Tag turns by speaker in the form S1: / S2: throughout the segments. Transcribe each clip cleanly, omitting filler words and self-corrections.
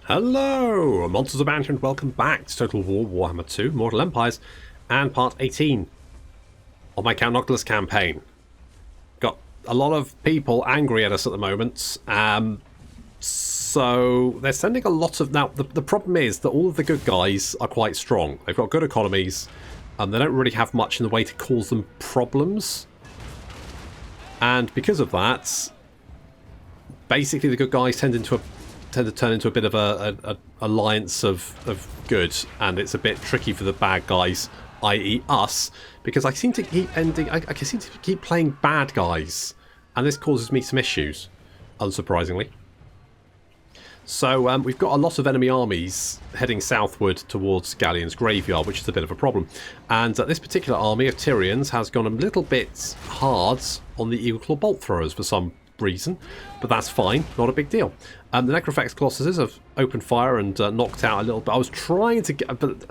S1: Hello, MonstersAbound, and welcome back to Total War Warhammer 2, Mortal Empires, and part 18 of my Count Noctilus campaign. Got a lot of people angry at us at the moment, so they're sending a lot of... Now, the problem is that all of the good guys are quite strong. They've got good economies, and they don't really have much in the way to cause them problems. And because of that, basically the good guys tend to turn into a bit of a alliance of good, and it's a bit tricky for the bad guys, i.e. us, because I seem to keep I seem to keep playing bad guys, and this causes me some issues, unsurprisingly. So we've got a lot of enemy armies heading southward towards Galleon's graveyard, which is a bit of a problem. And this particular army of Tyrians has gone a little bit hard on the Eagle Claw bolt throwers for some reason, but that's fine, not a big deal. The Necrophex Colossuses have opened fire and knocked out a little bit. I was trying to get, but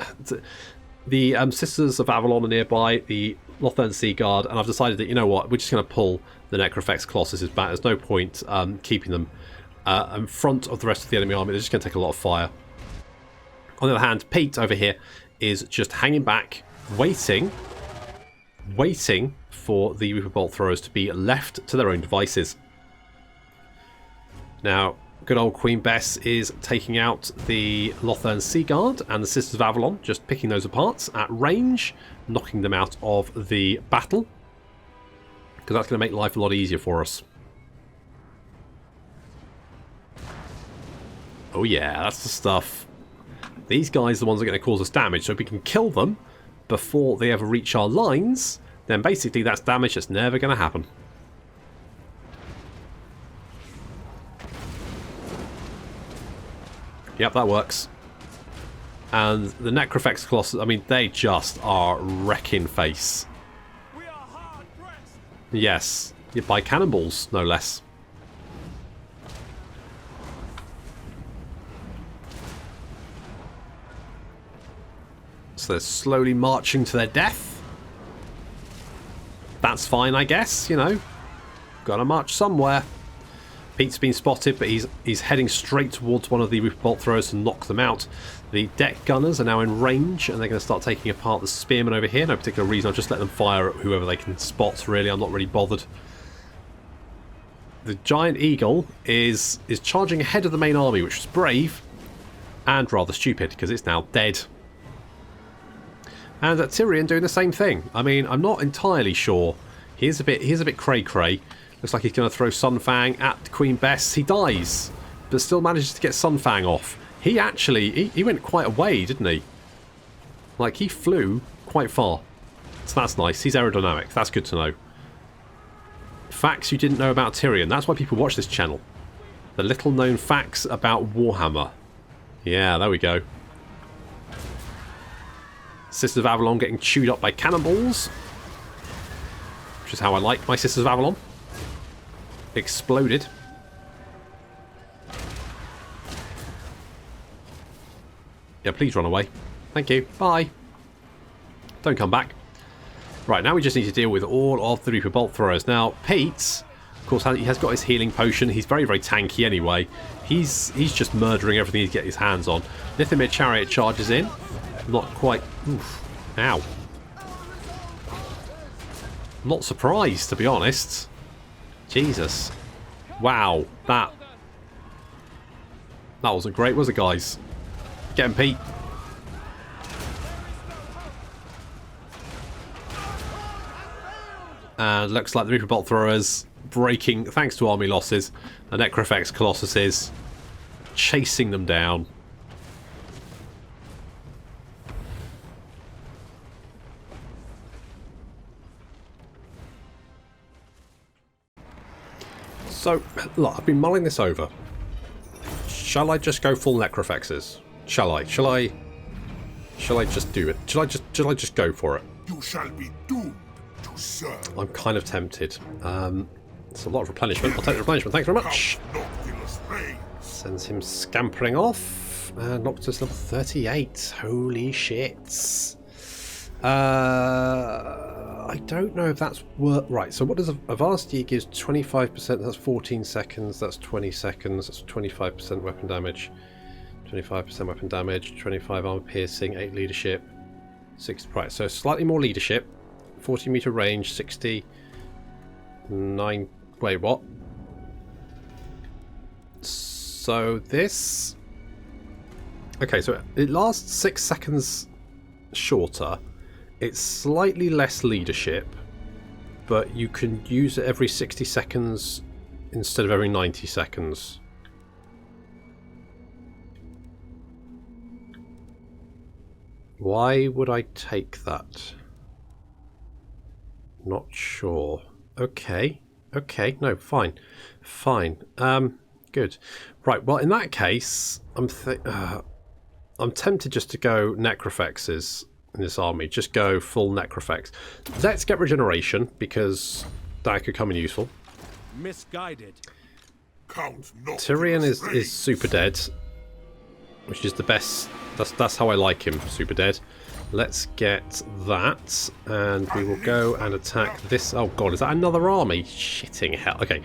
S1: the Sisters of Avalon are nearby, the Lothern Sea Guard, and I've decided that, you know what, we're just going to pull the Necrophex Colossuses back. There's no point keeping them in front of the rest of the enemy army. They're just going to take a lot of fire. On the other hand, Pete over here is just hanging back, waiting for the Reaper Bolt Throwers to be left to their own devices. Now, good old Queen Bess is taking out the Lothern Sea Guard and the Sisters of Avalon, just picking those apart at range, knocking them out of the battle, because that's going to make life a lot easier for us. Oh yeah, that's the stuff. These guys are the ones that are going to cause us damage, so if we can kill them before they ever reach our lines, then basically that's damage that's never going to happen. Yep, that works. And the Necrophex Colossus, I mean, they just are wrecking face.
S2: We are hard pressed.
S1: Yes, by cannonballs, no less. So they're slowly marching to their death. That's fine, I guess, you know. Gotta march somewhere. Pete's been spotted, but he's heading straight towards one of the Reaper Bolt Throwers to knock them out. The deck gunners are now in range, and they're going to start taking apart the spearmen over here. No particular reason, I'll just let them fire at whoever they can spot, really. I'm not really bothered. The Giant Eagle is charging ahead of the main army, which was brave and rather stupid, because it's now dead. And Tyrion doing the same thing. I mean, I'm not entirely sure. Here's a bit cray-cray. Looks like he's going to throw Sunfang at Queen Bess. He dies, but still manages to get Sunfang off. He actually, he went quite a way, didn't he? Like, he flew quite far. So that's nice. He's aerodynamic. That's good to know. Facts you didn't know about Tyrion. That's why people watch this channel. The little known facts about Warhammer. Yeah, there we go. Sisters of Avalon getting chewed up by cannonballs. Which is how I like my Sisters of Avalon. Exploded. Yeah, please run away. Thank you. Bye. Don't come back. Right, now we just need to deal with all of the Reaper Bolt Throwers. Now, Pete, of course, he has got his healing potion. He's very, very tanky anyway. He's just murdering everything he can get his hands on. Nithimir Chariot charges in. Not quite... Oof. Ow. Not surprised, to be honest. Jesus. Wow. That wasn't great, was it, guys? Get him, Pete. And looks like the Reaper Bolt Throwers breaking, thanks to army losses. The Necrophex Colossuses chasing them down. So, look, I've been mulling this over. Shall I just go full Necrophexes? Shall I just do it? Shall I just go for it?
S2: You shall be doomed to serve.
S1: I'm kind of tempted. It's a lot of replenishment. I'll take the replenishment. Thanks very much.
S2: Count Noctilus reigns.
S1: Sends him scampering off. Noctilus level 38. Holy shit. I don't know if that's worth... Right, so what does a vast year gives 25%, that's 14 seconds, that's 20 seconds, that's 25% weapon damage. 25% weapon damage, 25 armor piercing, 8 leadership, 6 right. So slightly more leadership, 40 meter range, 69. Wait, what? So this. Okay, so it lasts 6 seconds shorter. It's slightly less leadership, but you can use it every 60 seconds instead of every 90 seconds. Why would I take that? Not sure. Okay. Okay. No, fine. Fine. Good. Right, well, in that case, I'm tempted just to go Necrofexes in this army. Just go full Necrofex. Let's get regeneration, because that could come in useful.
S2: Misguided. Count Noctilus
S1: Tyrion is super dead, which is the best. That's how I like him, super dead. Let's get that, and we will go and attack this. Oh god, is that another army? Shitting hell. Okay.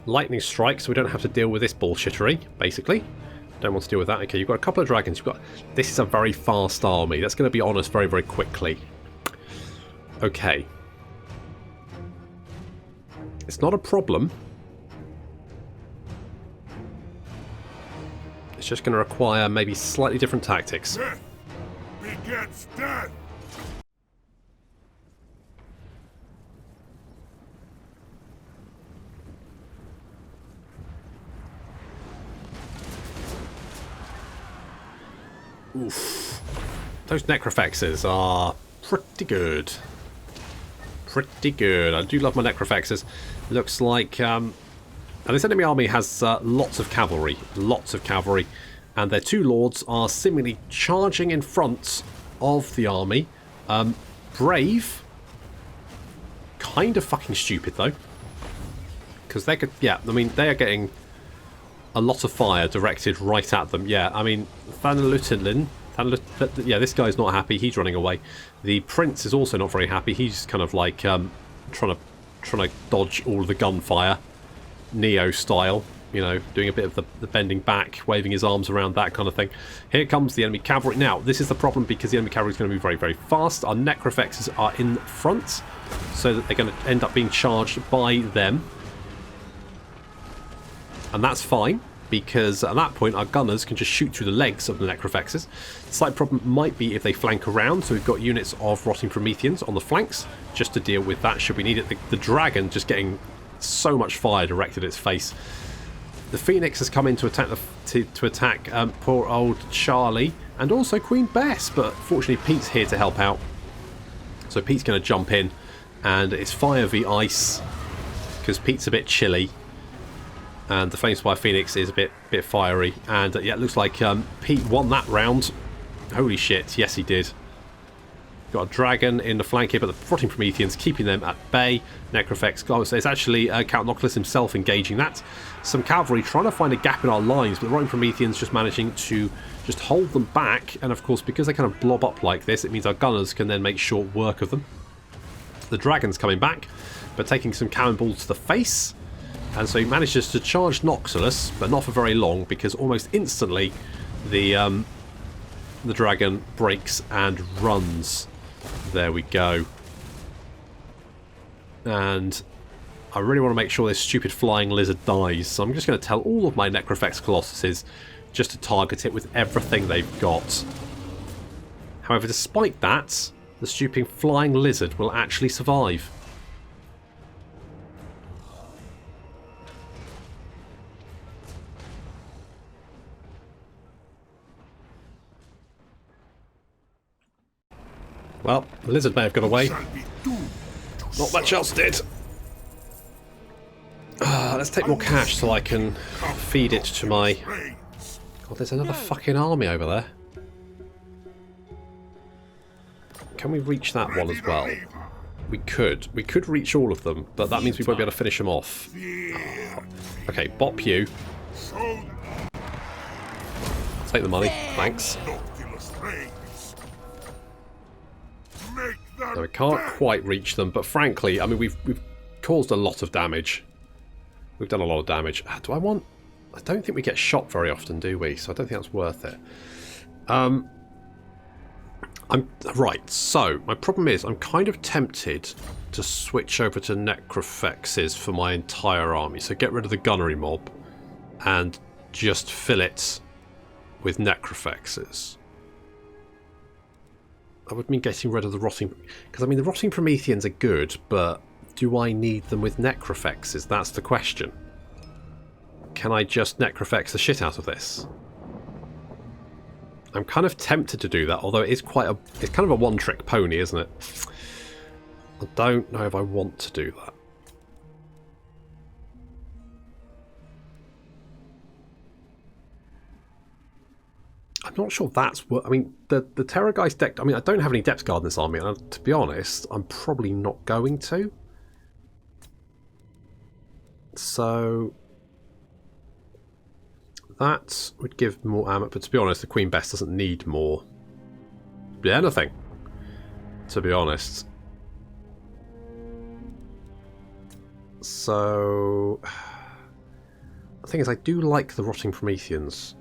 S1: Lightning strike, so we don't have to deal with this bullshittery, basically. Don't want to deal with that. Okay, you've got a couple of dragons. You've got. This is a very fast army. That's going to be on us very, very quickly. Okay. It's not a problem. It's just going to require maybe slightly different tactics.
S2: Death begets death.
S1: Oof. Those Necrofexes are pretty good. Pretty good. I do love my Necrofexes. Looks like... and this enemy army has lots of cavalry. Lots of cavalry. And their two lords are seemingly charging in front of the army. Brave. Kind of fucking stupid, though. Because they could... Yeah, I mean, they are getting a lot of fire directed right at them. Yeah, I mean, yeah, this guy's not happy. He's running away. The prince is also not very happy. He's kind of like trying to dodge all of the gunfire, Neo style. You know, doing a bit of the bending back, waving his arms around, that kind of thing. Here comes the enemy cavalry. Now, this is the problem because the enemy cavalry is going to be very, very fast. Our Necrofexes are in front, so that they're going to end up being charged by them. And that's fine, because at that point our gunners can just shoot through the legs of the Necrofexes. The slight problem might be if they flank around, so we've got units of Rotting Prometheans on the flanks, just to deal with that should we need it. The dragon just getting so much fire directed at its face. The Phoenix has come in to attack poor old Charlie, and also Queen Bess, but fortunately Pete's here to help out. So Pete's going to jump in, and it's fire v ice, because Pete's a bit chilly. And the Flamespire Phoenix is a bit fiery. And yeah, it looks like Pete won that round. Holy shit, yes he did. Got a dragon in the flank here, but the Rotting Prometheans keeping them at bay. Necrofex, so it's actually Count Noctilus himself engaging that. Some cavalry trying to find a gap in our lines, but the Rotting Prometheans just managing to just hold them back. And of course, because they kind of blob up like this, it means our gunners can then make short work of them. The dragon's coming back, but taking some cannonballs to the face. And so he manages to charge Noctilus, but not for very long, because almost instantly the dragon breaks and runs. There we go. And I really want to make sure this stupid flying lizard dies, so I'm just going to tell all of my Necrofex Colossuses just to target it with everything they've got. However, despite that, the stupid flying lizard will actually survive. Well, the lizard may have got away. Not much else did. Let's take more cash so I can feed it to my... God, there's another fucking army over there. Can we reach that one as well? We could. We could reach all of them, but that means we won't be able to finish them off. Okay, bop you. Take the money. Thanks. No, we can't quite reach them, but frankly, I mean, we've caused a lot of damage. We've done a lot of damage. Do I want I don't think we get shot very often, do we? So I don't think that's worth it. I'm right, so my problem is I'm kind of tempted to switch over to Necrofexes for my entire army. So get rid of the gunnery mob and just fill it with Necrofexes. That would mean getting rid of the rotting, because I mean the rotting Prometheans are good, but do I need them with Necrofexes? That's the question. Can I just Necrofex the shit out of this? I'm kind of tempted to do that, although it is it's kind of a one-trick pony, isn't it? I don't know if I want to do that. I'm not sure that's what... I mean, the Terrorgeist deck... I mean, I don't have any Depth Guard in this army, and to be honest, I'm probably not going to. So... that would give more ammo, but to be honest, the Queen Bess doesn't need more. Anything, to be honest. So... the thing is, I do like the Rotting Prometheans.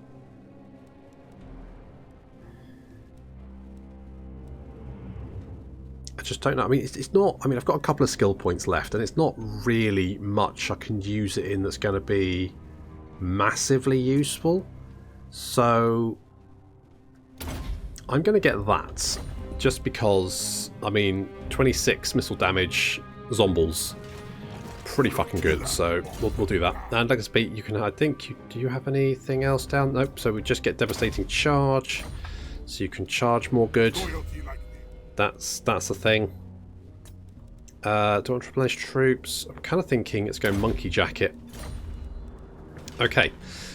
S1: I just don't know. I mean, it's not... I mean, I've got a couple of skill points left, and it's not really much I can use it in that's going to be massively useful. So I'm going to get that, just because, I mean, 26 missile damage, zombles, pretty fucking good, so we'll do that. And like I say, you can, I think, do you have anything else down? Nope, so we just get devastating charge, so you can charge more good. That's the thing. Do I want to replenish troops? I'm kind of thinking it's going Monkey Jacket. Okay,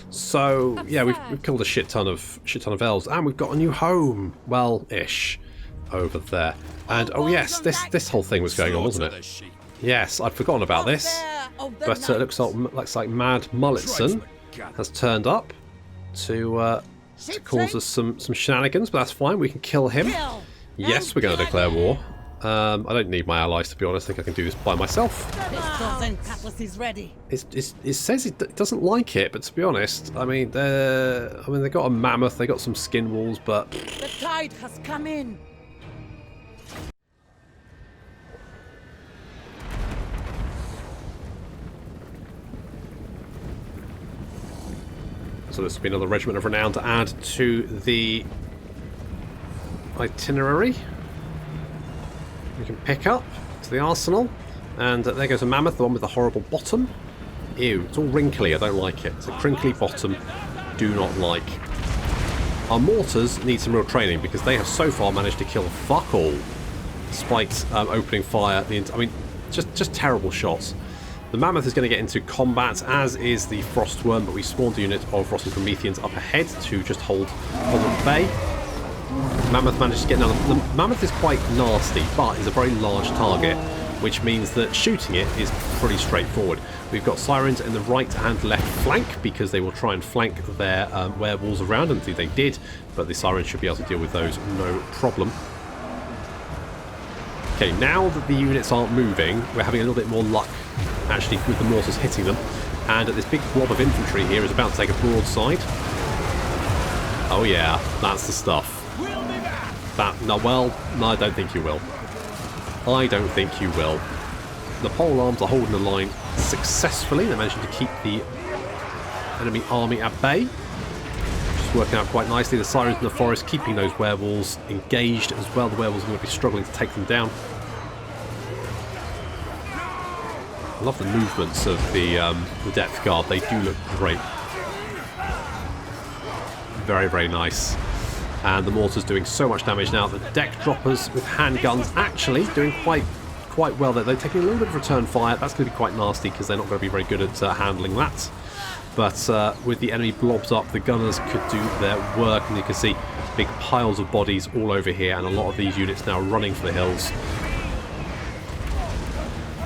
S1: so yeah, we've killed a shit ton of elves, and we've got a new home. Well, ish, over there. And oh yes, this whole thing was going on, wasn't it? Yes, I'd forgotten about this. But it looks like Mad Mulletson has turned up to cause us some shenanigans, but that's fine. We can kill him. Yes, we're going to declare war. I don't need my allies, to be honest. I think I can do this by myself.
S3: Is ready.
S1: It says it doesn't like it, but to be honest, I mean, they got a mammoth, they got some skin walls, but
S3: The tide has come in.
S1: so this will be another regiment of renown to add to the itinerary. We can pick up to the arsenal, and there goes a mammoth, the one with the horrible bottom. Ew, it's all wrinkly, I don't like it. It's a crinkly bottom, do not like. Our mortars need some real training, because they have so far managed to kill fuck all, despite opening fire. I mean, just terrible shots. The mammoth is going to get into combat, as is the frostworm, but we spawned a unit of rotting Prometheans up ahead to just hold at bay. Mammoth managed to get another. The mammoth is quite nasty, but is a very large target, which means that shooting it is pretty straightforward. We've got sirens in the right and left flank, because they will try and flank their werewolves around, and they did, but the sirens should be able to deal with those no problem. Okay, now that the units aren't moving, we're having a little bit more luck actually with the mortars hitting them, and this big blob of infantry here is about to take a broadside. Oh yeah, that's the stuff. No, I don't think you will. I don't think you will. The pole arms are holding the line successfully. They're managing to keep the enemy army at bay. Just working out quite nicely. The sirens in the forest keeping those werewolves engaged as well. The werewolves are going to be struggling to take them down. I love the movements of the depth guard. They do look great. Very, very nice. And the mortar's doing so much damage now. The deck droppers with handguns actually doing quite well there. They're taking a little bit of return fire. That's going to be quite nasty, because they're not going to be very good at handling that. But with the enemy blobs up, the gunners could do their work, and you can see big piles of bodies all over here, and a lot of these units now running for the hills.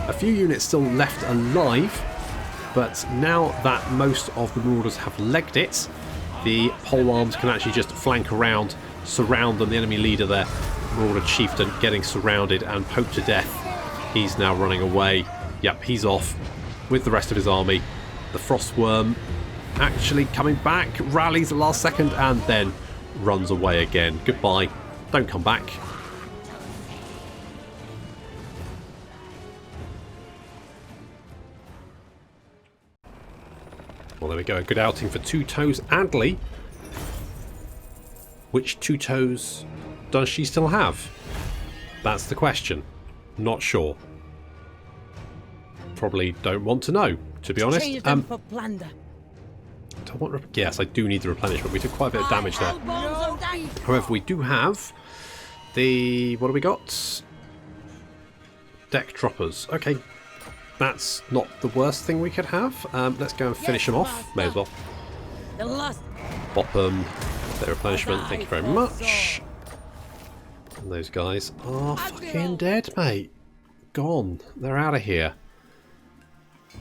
S1: A few units still left alive, but now that most of the marauders have legged it, the pole arms can actually just flank around, surround them. The enemy leader there, Marauder Chieftain, getting surrounded and poked to death. He's now running away. Yep, he's off with the rest of his army. The Frostworm actually coming back, rallies at last second, and then runs away again. Goodbye. Don't come back. Well, there we go. A good outing for Two Toes Adley. Which Two Toes does she still have? That's the question. Not sure. Probably don't want to know, to be honest.
S3: Change them for plunder.
S1: Yes, I do need the replenishment. We took quite a bit of damage there. However, we do have the... what do we got? Deck droppers. Okay. That's not the worst thing we could have. Let's go and finish them off. May as well. Bop them. Their replenishment. Thank you very much. And those guys are fucking dead, mate. Gone. They're out of here.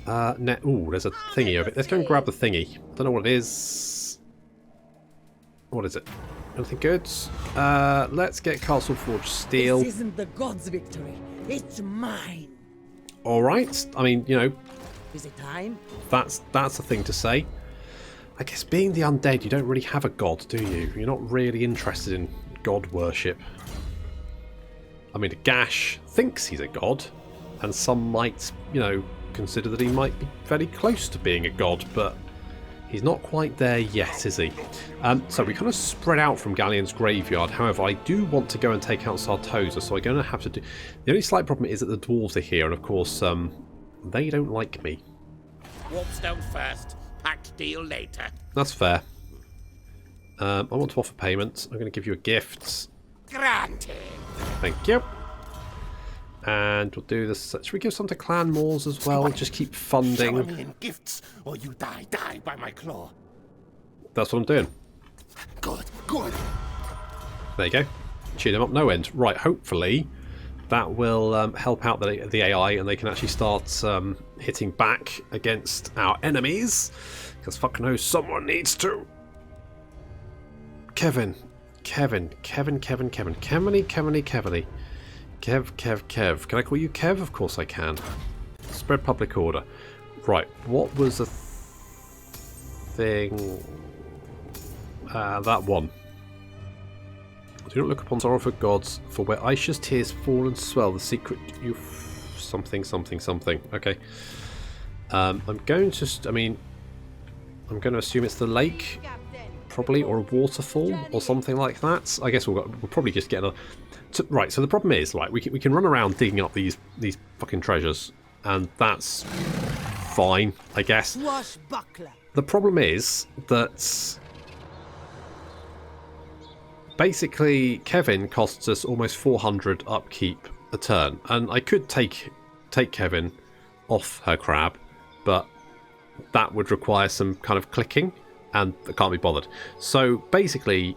S1: Ooh, there's a thingy over it. Let's go and grab the thingy. Don't know what it is. What is it? Anything good? Let's get Castle Forge Steel.
S3: This isn't the gods' victory. It's mine.
S1: Alright. I mean, you know.
S3: Is it time?
S1: That's a thing to say. I guess being the undead, you don't really have a god, do you? You're not really interested in god worship. I mean, Gash thinks he's a god, and some might, you know, consider that he might be very close to being a god, but he's not quite there yet, is he? So we kind of spread out from Galleon's graveyard. However, I do want to go and take out Sartosa, so I'm going to have to do... The only slight problem is that the dwarves are here, and of course, they don't like me.
S4: Warpstone first, packed deal later.
S1: That's fair. I want to offer payment. I'm going to give you a gift.
S4: Granted.
S1: Thank you. And we'll do this. Should we give some to Clan Moors as well? Just keep funding.
S4: Shower me in gifts, or you die by my claw.
S1: That's what I'm doing.
S4: Good, good.
S1: There you go. Cheer them up no end. Right, hopefully that will help out the AI and they can actually start hitting back against our enemies. Because fuck knows someone needs to. Kevin. Kev. Can I call you Kev? Of course I can. Spread public order. Right, what was the thing? That one. Do not look upon sorrowful gods, for where Aisha's tears fall and swell, the secret you... something. Okay. I'm going to assume it's the lake, probably, or a waterfall, or something like that. I guess we'll probably just get a... Right, so the problem is, like, we can run around digging up these fucking treasures, and that's fine, I guess. The problem is that basically Kevin costs us almost 400 upkeep a turn, and I could take Kevin off her crab, but that would require some kind of clicking, and I can't be bothered. So basically,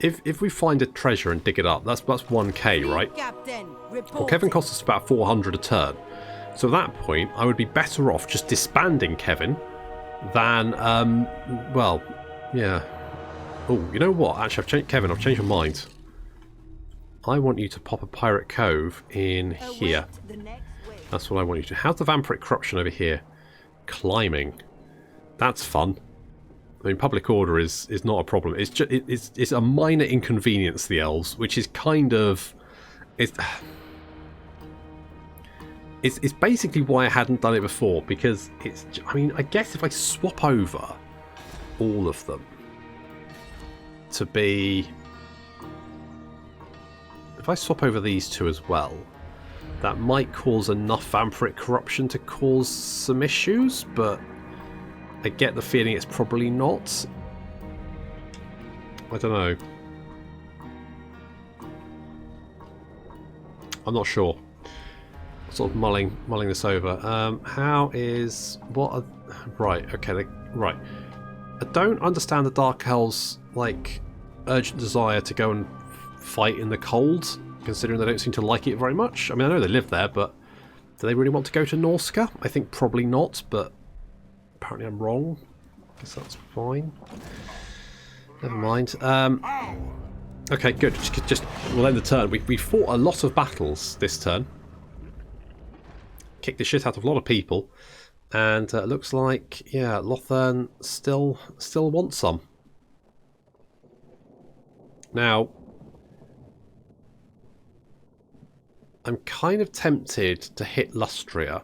S1: if we find a treasure and dig it up, that's 1k, right? Well, Kevin costs us about 400 a turn. So at that point, I would be better off just disbanding Kevin than, well, yeah. Oh, you know what? Actually, I've changed my mind. I want you to pop a Pirate Cove in here. That's what I want you to. How's the Vampiric Corruption over here? Climbing. That's fun. I mean, public order is not a problem. It's just it's a minor inconvenience to the elves, which is kind of it's basically why I hadn't done it before, because it's. I mean, I guess if I swap over all of them to be, if I swap over these two as well, that might cause enough Vampiric Corruption to cause some issues, but I get the feeling it's probably not. I don't know. I'm not sure. Sort of mulling this over. How is what? Right. Okay. Right. I don't understand the Dark Elves' like urgent desire to go and fight in the cold, considering they don't seem to like it very much. I mean, I know they live there, but do they really want to go to Norska? I think probably not, but apparently I'm wrong. Guess that's fine. Never mind. Okay, good. Just we'll end the turn. We fought a lot of battles this turn. Kicked the shit out of a lot of people. And it looks like, yeah, Lothern still wants some. Now, I'm kind of tempted to hit Lustria.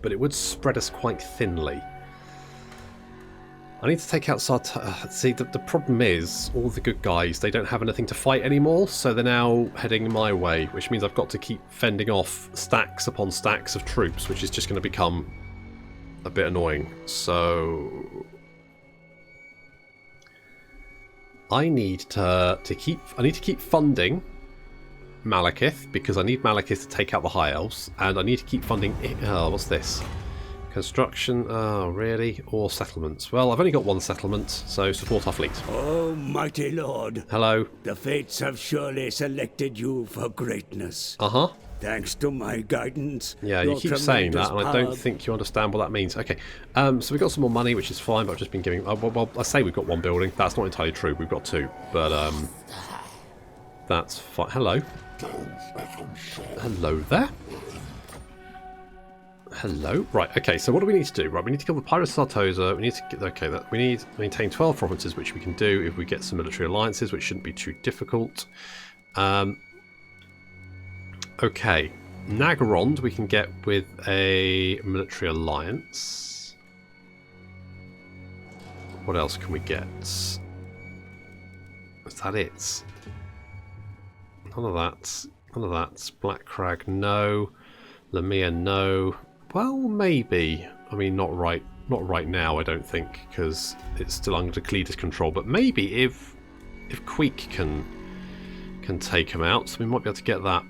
S1: But it would spread us quite thinly. I need to take out see, the problem is, all the good guys, they don't have anything to fight anymore, so they're now heading my way, which means I've got to keep fending off stacks upon stacks of troops, which is just going to become a bit annoying. So I need to keep funding Malekith, because I need Malekith to take out the High Elves, and I need to keep funding... Oh, what's this? Construction, oh really? Or settlements. Well, I've only got one settlement, so support our fleet.
S5: Oh, mighty lord.
S1: Hello.
S5: The fates have surely selected you for greatness.
S1: Uh-huh.
S5: Thanks to my guidance.
S1: Yeah, you keep saying that, and I don't think you understand what that means. Okay, so we've got some more money, which is fine, but I've just been giving... well, I say we've got one building. That's not entirely true. We've got two, but that's fine. Hello. Hello there. Hello. Right, okay, so what do we need to do? Right, we need to kill the Pirates of Sartosa. We need to get... Okay, we need to maintain 12 provinces, which we can do if we get some military alliances, which shouldn't be too difficult. Okay, Nagarond we can get with a military alliance. What else can we get? Is that it? None of that. None of that. Black Crag, no. Lamia, no. Well, maybe. I mean, not right now, I don't think, because it's still under Cletus control. But maybe if Queek can take him out, so we might be able to get that.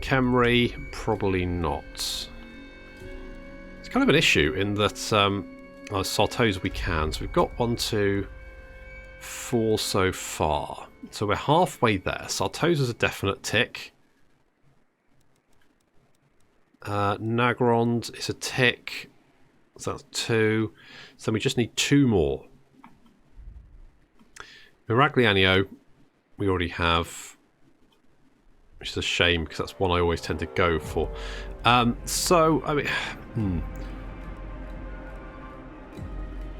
S1: Khemri, probably not. It's kind of an issue in that Sartosa we can. So we've got 1, 2, 4 so far. So we're halfway there. Sartosa's a definite tick. Nagrond is a tick. So that's 2. So we just need 2 more. Miragliano, we already have, which is a shame because that's one I always tend to go for. So, I mean,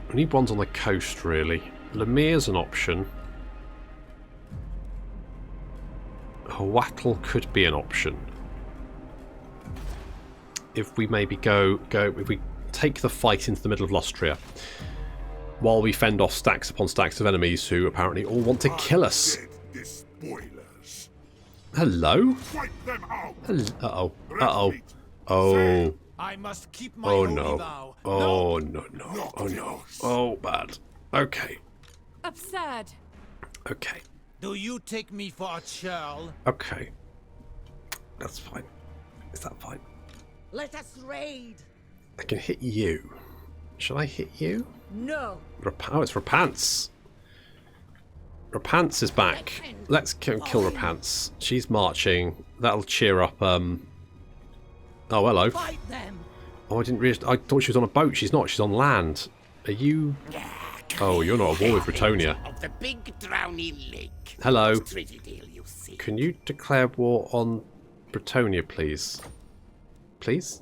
S1: we need ones on the coast, really. Lamir's an option. Hawatl could be an option. If we maybe if we take the fight into the middle of Lustria, while we fend off stacks upon stacks of enemies who apparently all want to kill us. Hello? Uh-oh. Uh-oh. Oh.
S6: I must keep my
S1: Oh no. Oh no. Oh no. Oh bad. Okay.
S7: Absurd.
S1: Okay.
S6: Do you take me for a churl?
S1: Okay. That's fine. Is that fine?
S3: Let us raid.
S1: I can hit you. Shall I hit you?
S3: No.
S1: Oh, it's Rapance. Rapance is back. Let's kill Rapance. She's marching. That'll cheer up. Oh, hello.
S3: Fight them.
S1: Oh, I didn't realize. I thought she was on a boat. She's not. She's on land. Are you? Oh, you're not at war with Bretonia.
S4: Of the big drowning lake.
S1: Hello.
S4: Treaty deal, you see.
S1: Can you declare war on Bretonia, please? Please?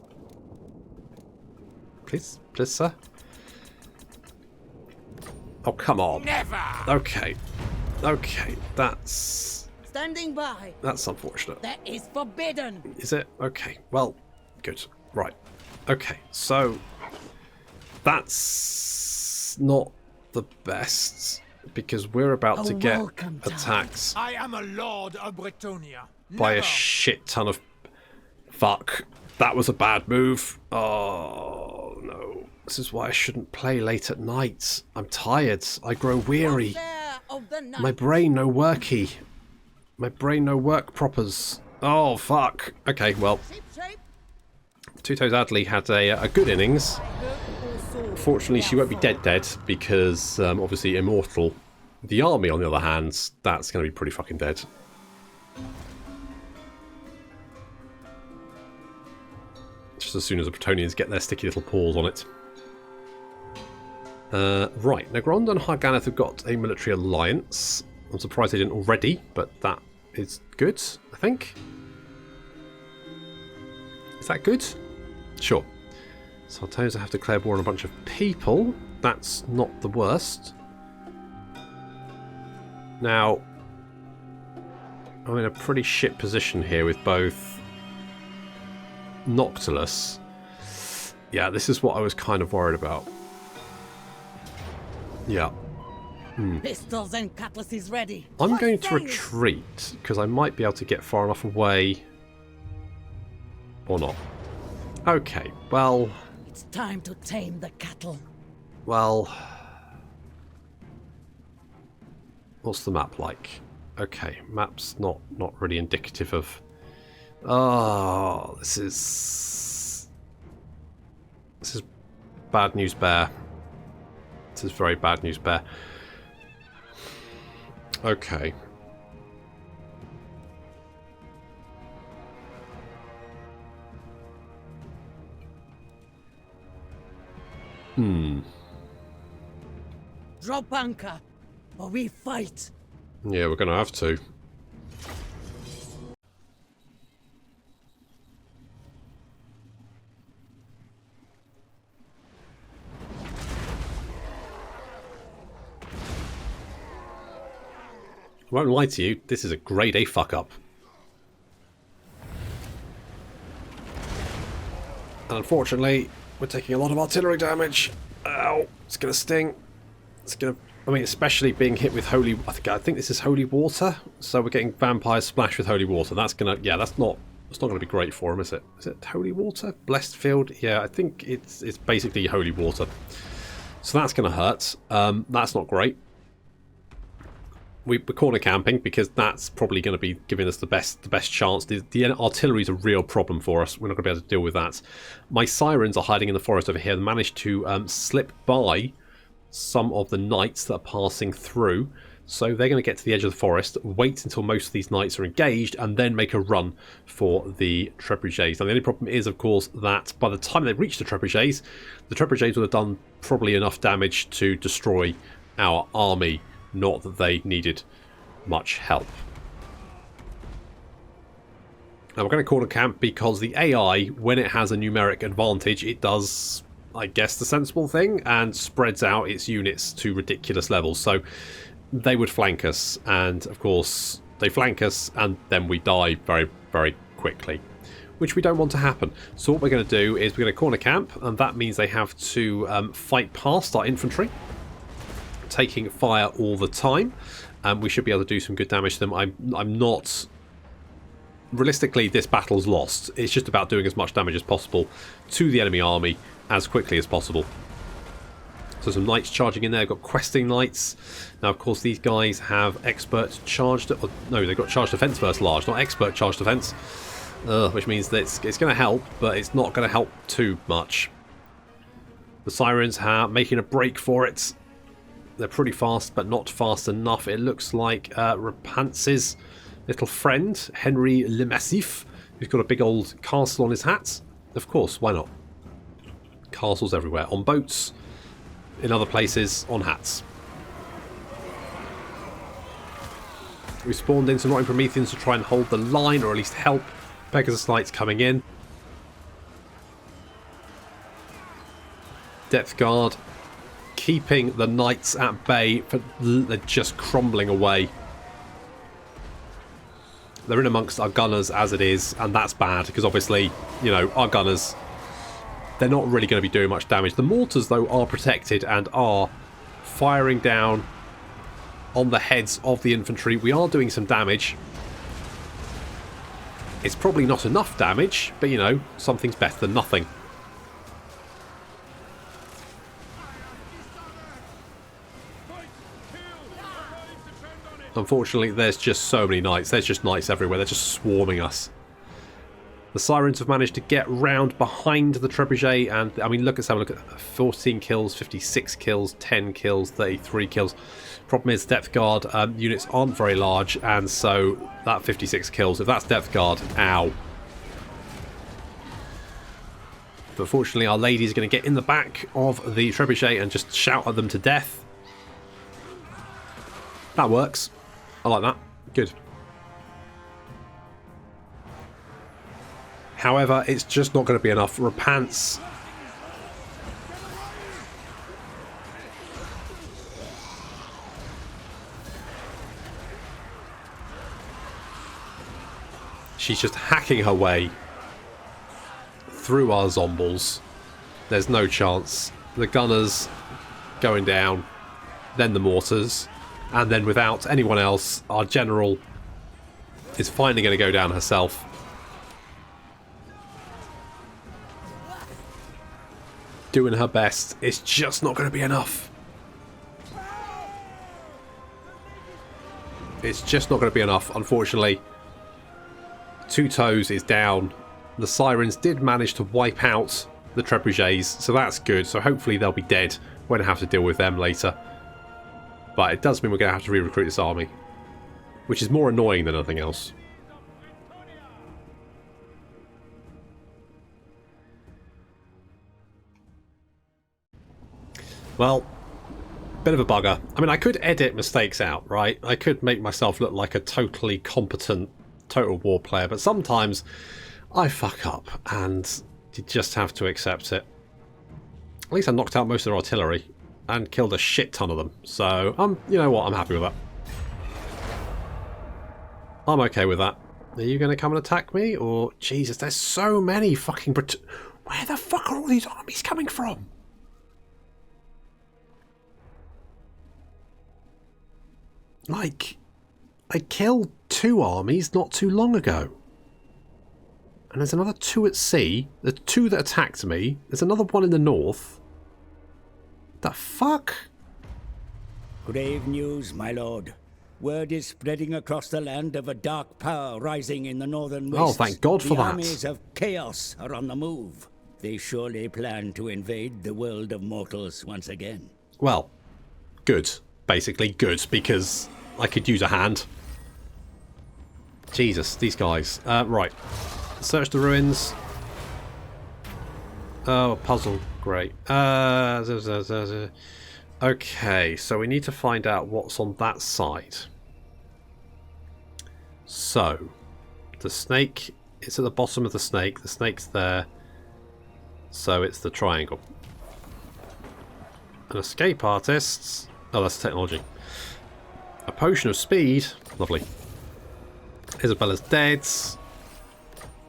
S1: Please? Please, sir? Oh, come on.
S4: Never!
S1: Okay. Okay. That's
S3: Standing by.
S1: unfortunate.
S3: That is forbidden.
S1: Is it? Okay. Well, good. Right. Okay. So, that's not the best, because we're about to get
S3: welcome time.
S1: attacked
S6: I am a lord of Bretonia.
S1: by a
S6: Never.
S1: shit ton of... Fuck. That was a bad move. Oh, no. This is why I shouldn't play late at night. I'm tired. I grow weary.
S3: There of the night.
S1: My brain no worky. My brain no work propers. Oh, fuck. Okay, well,
S3: Ship shape.
S1: Two-Toes Adley had a good innings. Fortunately, she won't be dead because, obviously, immortal. The army, on the other hand, that's going to be pretty fucking dead. Just as soon as the Bretonians get their sticky little paws on it. Right, Nagrond and Harganeth have got a military alliance. I'm surprised they didn't already, but that is good, I think. Is that good? Sure. So I suppose I have declared war on a bunch of people. That's not the worst. Now, I'm in a pretty shit position here with both Noctilus. Yeah, this is what I was kind of worried about. Yeah.
S3: Pistols and cutlasses ready.
S1: I'm going to retreat, because I might be able to get far enough away. Or not. Okay, well...
S3: It's time to tame the cattle.
S1: Well... What's the map like? Okay, map's not really indicative of... Oh, this is bad news bear. This is very bad news bear. Okay.
S3: Drop anchor, or we fight.
S1: Yeah, we're gonna have to. I won't lie to you, this is a grade A fuck up. And unfortunately, we're taking a lot of artillery damage. Ow, it's gonna sting. It's gonna, I mean, especially being hit with holy, I think this is holy water. So we're getting vampires splashed with holy water. That's gonna, yeah, that's not gonna be great for him, is it? Is it holy water? Blessed field? Yeah, I think it's basically holy water. So that's gonna hurt. That's not great. We're corner camping because that's probably going to be giving us the best chance. The artillery is a real problem for us. We're not going to be able to deal with that. My sirens are hiding in the forest over here. They managed to slip by some of the knights that are passing through. So they're going to get to the edge of the forest, wait until most of these knights are engaged, and then make a run for the trebuchets. Now the only problem is, of course, that by the time they reach the trebuchets would have done probably enough damage to destroy our army. Not that they needed much help. Now we're going to corner camp because the AI, when it has a numeric advantage, it does, I guess, the sensible thing and spreads out its units to ridiculous levels. So they would flank us, and of course they flank us and then we die very, very quickly, which we don't want to happen. So what we're going to do is we're going to corner camp, and that means they have to fight past our infantry, taking fire all the time, and we should be able to do some good damage to them. I'm not... Realistically, this battle's lost. It's just about doing as much damage as possible to the enemy army as quickly as possible. So some knights charging in there. I've got questing knights. Now, of course, these guys have expert charged... No, they've got charged defense versus large, not expert charged defense. Which means that it's going to help, but it's not going to help too much. The sirens are making a break for it. They're pretty fast, but not fast enough. It looks like Repance's little friend, Henry Le Massif, who's got a big old castle on his hat. Of course, why not? Castles everywhere. On boats, in other places, on hats. We spawned in some Rotten Prometheans to try and hold the line, or at least help. Pegasus Knights coming in. Depth Guard keeping the knights at bay, but they're just crumbling away. They're in amongst our gunners as it is, and that's bad because obviously, you know, our gunners, they're not really going to be doing much damage. The mortars, though, are protected and are firing down on the heads of the infantry. We are doing some damage. It's probably not enough damage, but, you know, something's better than nothing. Unfortunately, there's just so many knights. There's just knights everywhere. They're just swarming us. The sirens have managed to get round behind the trebuchet, and I mean, let's have a look at 14 kills, 56 kills, 10 kills, 33 kills. Problem is, depth guard units aren't very large, and so that 56 kills, if that's depth guard, ow. But fortunately, our lady is going to get in the back of the trebuchet and just shout at them to death. That works. I like that. Good. However, it's just not going to be enough. Repants. She's just hacking her way through our zombies. There's no chance. The gunners going down, then the mortars, and then without anyone else, our general is finally going to go down herself. Doing her best. It's just not going to be enough. It's just not going to be enough, unfortunately. Two Toes is down. The Sirens did manage to wipe out the Trebuchets, so that's good. So hopefully they'll be dead. We won't have to deal with them later. But it does mean we're going to have to re-recruit this army, which is more annoying than anything else. Well, bit of a bugger. I mean, I could edit mistakes out, right? I could make myself look like a totally competent Total War player, but sometimes I fuck up and you just have to accept it. At least I knocked out most of their artillery and killed a shit ton of them. So, you know what? I'm happy with that. I'm okay with that. Are you going to come and attack me? Or, Jesus, there's so many fucking... Where the fuck are all these armies coming from? Like, I killed 2 armies not too long ago. And there's another 2 at sea. The 2 that attacked me. There's another one in the north. The fuck?
S5: Grave news, my lord. Word is spreading across the land of a dark power rising in the northern wastes.
S1: Oh, thank God for
S5: the
S1: that.
S5: Armies of chaos are on the move. They surely plan to invade the world of mortals once again.
S1: Well, good. Basically good, because I could use a hand. Jesus, these guys. Right. Search the ruins. Oh, puzzle. Great. Okay, so we need to find out what's on that side. So, the snake is at the bottom of the snake. The snake's there. So it's the triangle. An escape artist. Oh, that's technology. A potion of speed. Lovely. Isabella's dead.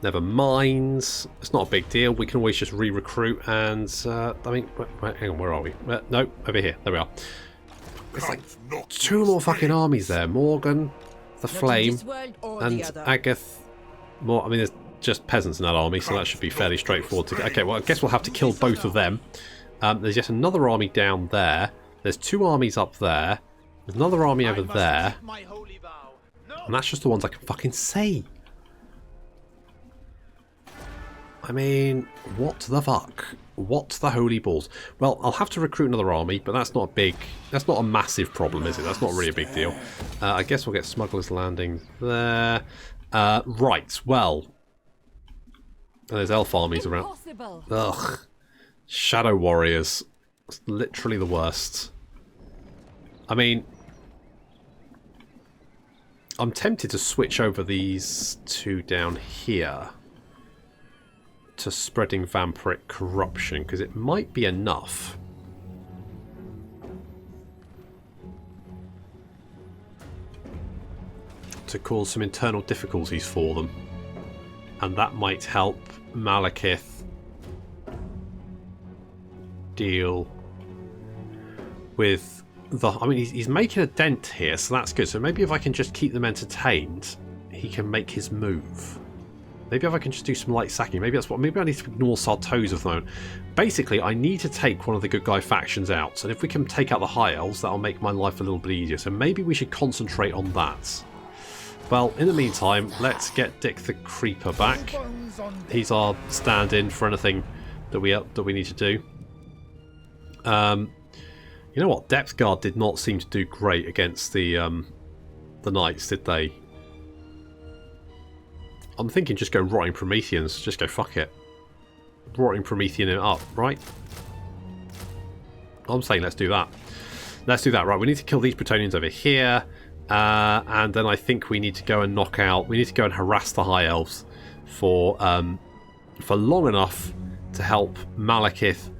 S1: Never mind. It's not a big deal. We can always just re-recruit and... I mean, hang on, where are we? No, over here. There we are. It's like 2 more fucking armies there. Morgan, the Flame, and Agath. More. I mean, there's just peasants in that army, so that should be fairly straightforward to get. Okay, well, I guess we'll have to kill both of them. There's yet another army down there. There's 2 armies up there. There's another army over there. And that's just the ones I can fucking see. I mean, what the fuck? What the holy balls? Well, I'll have to recruit another army, but that's not a big... That's not a massive problem, is it? That's not really a big deal. I guess we'll get Smuggler's Landing there. Right, well... There's elf armies around. Ugh. Shadow Warriors. It's literally the worst. I mean... I'm tempted to switch over these 2 down here to spreading vampiric corruption, because it might be enough. To cause some internal difficulties for them. And that might help Malekith deal with the... I mean, he's making a dent here, so that's good. So maybe if I can just keep them entertained, he can make his move. Maybe if I can just do some light sacking. Maybe that's what... Maybe I need to ignore Sartosa for the moment. Basically, I need to take one of the good guy factions out. And if we can take out the High Elves, that'll make my life a little bit easier. So maybe we should concentrate on that. Well, in the meantime, let's get Dick the Creeper back. He's our stand-in for anything that we need to do. You know what? Depth Guard did not seem to do great against the Knights, did they? I'm thinking just go Rotting Prometheans. Just go fuck it. Rotting Promethean it up, right? I'm saying let's do that. Let's do that. Right, we need to kill these Bretonnians over here. And then I think we need to go and knock out... We need to go and harass the High Elves for for long enough to help Malekith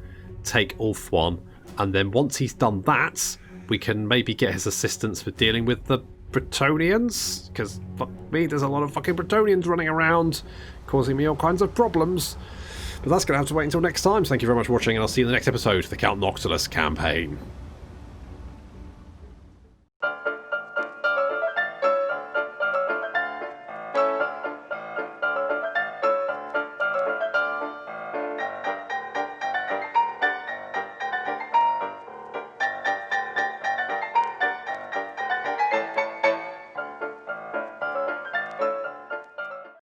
S1: take Ulthuan, and then once he's done that, we can maybe get his assistance for dealing with the Bretonnians, because fuck me, there's a lot of fucking Bretonnians running around causing me all kinds of problems. But that's going to have to wait until next time. So thank you very much for watching, and I'll see you in the next episode of the Count Noctilus Campaign.